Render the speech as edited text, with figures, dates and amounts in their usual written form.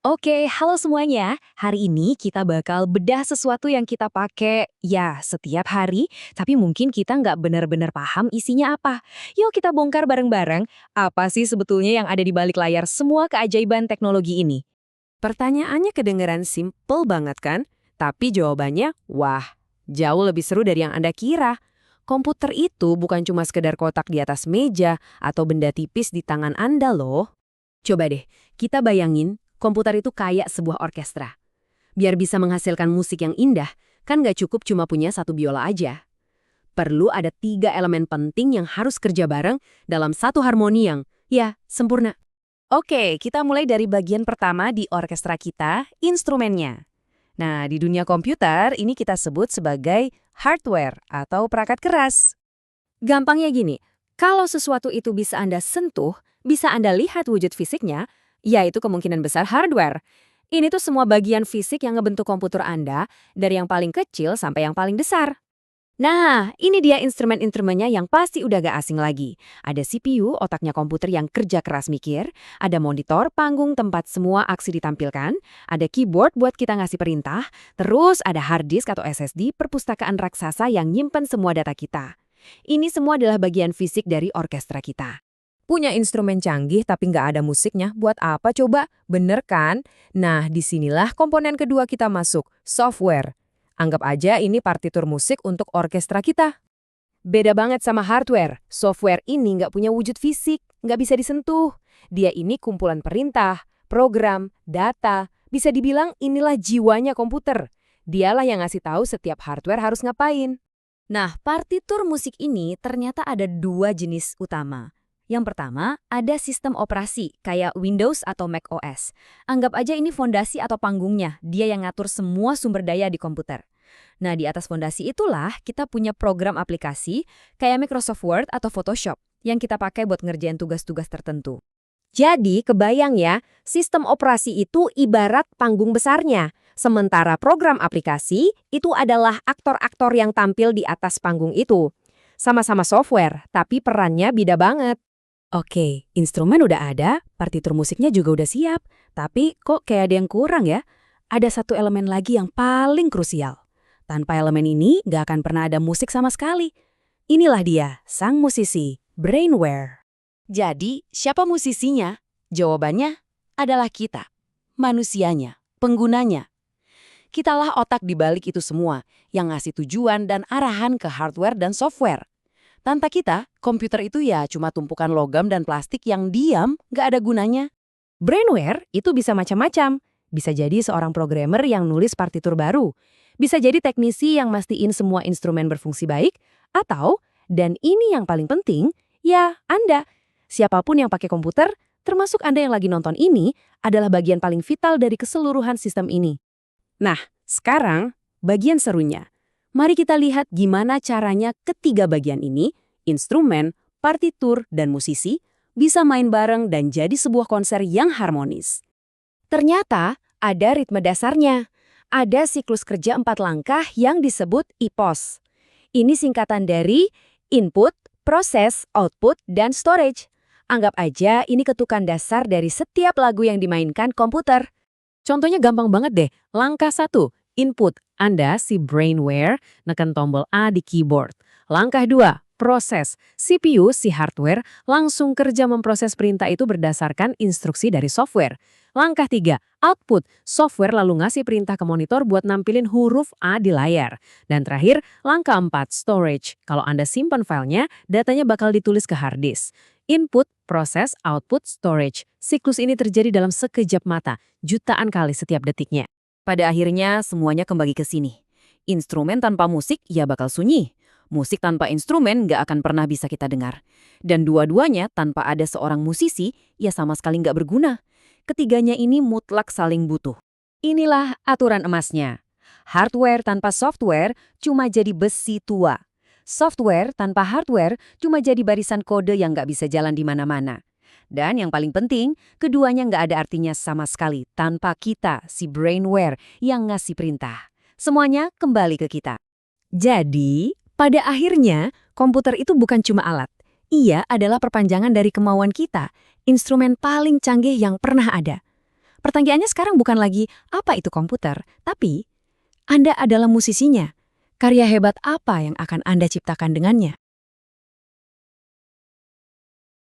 Oke, halo semuanya. Hari ini kita bakal bedah sesuatu yang kita pakai, ya, setiap hari, tapi mungkin kita nggak benar-benar paham isinya apa. Yuk kita bongkar bareng-bareng, apa sih sebetulnya yang ada di balik layar semua keajaiban teknologi ini? Pertanyaannya kedengeran simple banget kan? Tapi jawabannya, wah, jauh lebih seru dari yang Anda kira. Komputer itu bukan cuma sekedar kotak di atas meja atau benda tipis di tangan Anda loh. Coba deh, kita bayangin komputer itu kayak sebuah orkestra. Biar bisa menghasilkan musik yang indah, kan nggak cukup cuma punya satu biola aja. Perlu ada 3 elemen penting yang harus kerja bareng dalam satu harmoni yang, ya, sempurna. Oke, kita mulai dari bagian pertama di orkestra kita, instrumennya. Nah, di dunia komputer, ini kita sebut sebagai hardware atau perangkat keras. Gampangnya gini, kalau sesuatu itu bisa Anda sentuh, bisa Anda lihat wujud fisiknya, ya itu kemungkinan besar hardware. Ini tuh semua bagian fisik yang ngebentuk komputer Anda, dari yang paling kecil sampai yang paling besar. Nah, ini dia instrumen-instrumennya yang pasti udah gak asing lagi. Ada CPU, otaknya komputer yang kerja keras mikir, ada monitor, panggung tempat semua aksi ditampilkan, ada keyboard buat kita ngasih perintah, terus ada hard disk atau SSD, perpustakaan raksasa yang nyimpen semua data kita. Ini semua adalah bagian fisik dari orkestra kita. Punya instrumen canggih tapi nggak ada musiknya, buat apa coba? Bener kan? Nah, disinilah komponen kedua kita masuk, software. Anggap aja ini partitur musik untuk orkestra kita. Beda banget sama hardware, software ini nggak punya wujud fisik, nggak bisa disentuh. Dia ini kumpulan perintah, program, data, bisa dibilang inilah jiwanya komputer. Dialah yang ngasih tahu setiap hardware harus ngapain. Nah, partitur musik ini ternyata ada 2 jenis utama. Yang pertama, ada sistem operasi, kayak Windows atau Mac OS. Anggap aja ini fondasi atau panggungnya, dia yang ngatur semua sumber daya di komputer. Nah, di atas fondasi itulah kita punya program aplikasi, kayak Microsoft Word atau Photoshop, yang kita pakai buat ngerjain tugas-tugas tertentu. Jadi, kebayang ya, sistem operasi itu ibarat panggung besarnya, sementara program aplikasi itu adalah aktor-aktor yang tampil di atas panggung itu. Sama-sama software, tapi perannya beda banget. Oke, instrumen udah ada, partitur musiknya juga udah siap. Tapi kok kayak ada yang kurang ya? Ada satu elemen lagi yang paling krusial. Tanpa elemen ini, nggak akan pernah ada musik sama sekali. Inilah dia, sang musisi, brainware. Jadi, siapa musisinya? Jawabannya adalah kita, manusianya, penggunanya. Kitalah otak di balik itu semua, yang ngasih tujuan dan arahan ke hardware dan software. Tanpa kita, komputer itu ya cuma tumpukan logam dan plastik yang diam, nggak ada gunanya. Brainware itu bisa macam-macam. Bisa jadi seorang programmer yang nulis partitur baru. Bisa jadi teknisi yang mastiin semua instrumen berfungsi baik. Atau, dan ini yang paling penting, ya Anda. Siapapun yang pakai komputer, termasuk Anda yang lagi nonton ini, adalah bagian paling vital dari keseluruhan sistem ini. Nah, sekarang bagian serunya. Mari kita lihat gimana caranya ketiga bagian ini, instrumen, partitur, dan musisi, bisa main bareng dan jadi sebuah konser yang harmonis. Ternyata ada ritme dasarnya. Ada siklus kerja 4 langkah yang disebut IPOS. Ini singkatan dari input, proses, output, dan storage. Anggap aja ini ketukan dasar dari setiap lagu yang dimainkan komputer. Contohnya gampang banget deh. Langkah 1, input. Anda, si brainware, neken tombol A di keyboard. Langkah 2, proses. CPU, si hardware, langsung kerja memproses perintah itu berdasarkan instruksi dari software. Langkah 3, output. Software lalu ngasih perintah ke monitor buat nampilin huruf A di layar. Dan terakhir, langkah 4, storage. Kalau Anda simpan filenya, datanya bakal ditulis ke hard disk. Input, proses, output, storage. Siklus ini terjadi dalam sekejap mata, jutaan kali setiap detiknya. Pada akhirnya, semuanya kembali ke sini. Instrumen tanpa musik, ya bakal sunyi. Musik tanpa instrumen nggak akan pernah bisa kita dengar. Dan dua-duanya tanpa ada seorang musisi, ya sama sekali nggak berguna. Ketiganya ini mutlak saling butuh. Inilah aturan emasnya. Hardware tanpa software cuma jadi besi tua. Software tanpa hardware cuma jadi barisan kode yang nggak bisa jalan di mana-mana. Dan yang paling penting, keduanya nggak ada artinya sama sekali tanpa kita, si brainware, yang ngasih perintah. Semuanya kembali ke kita. Jadi, pada akhirnya, komputer itu bukan cuma alat. Ia adalah perpanjangan dari kemauan kita, instrumen paling canggih yang pernah ada. Pertanyaannya sekarang bukan lagi apa itu komputer, tapi Anda adalah musisinya. Karya hebat apa yang akan Anda ciptakan dengannya?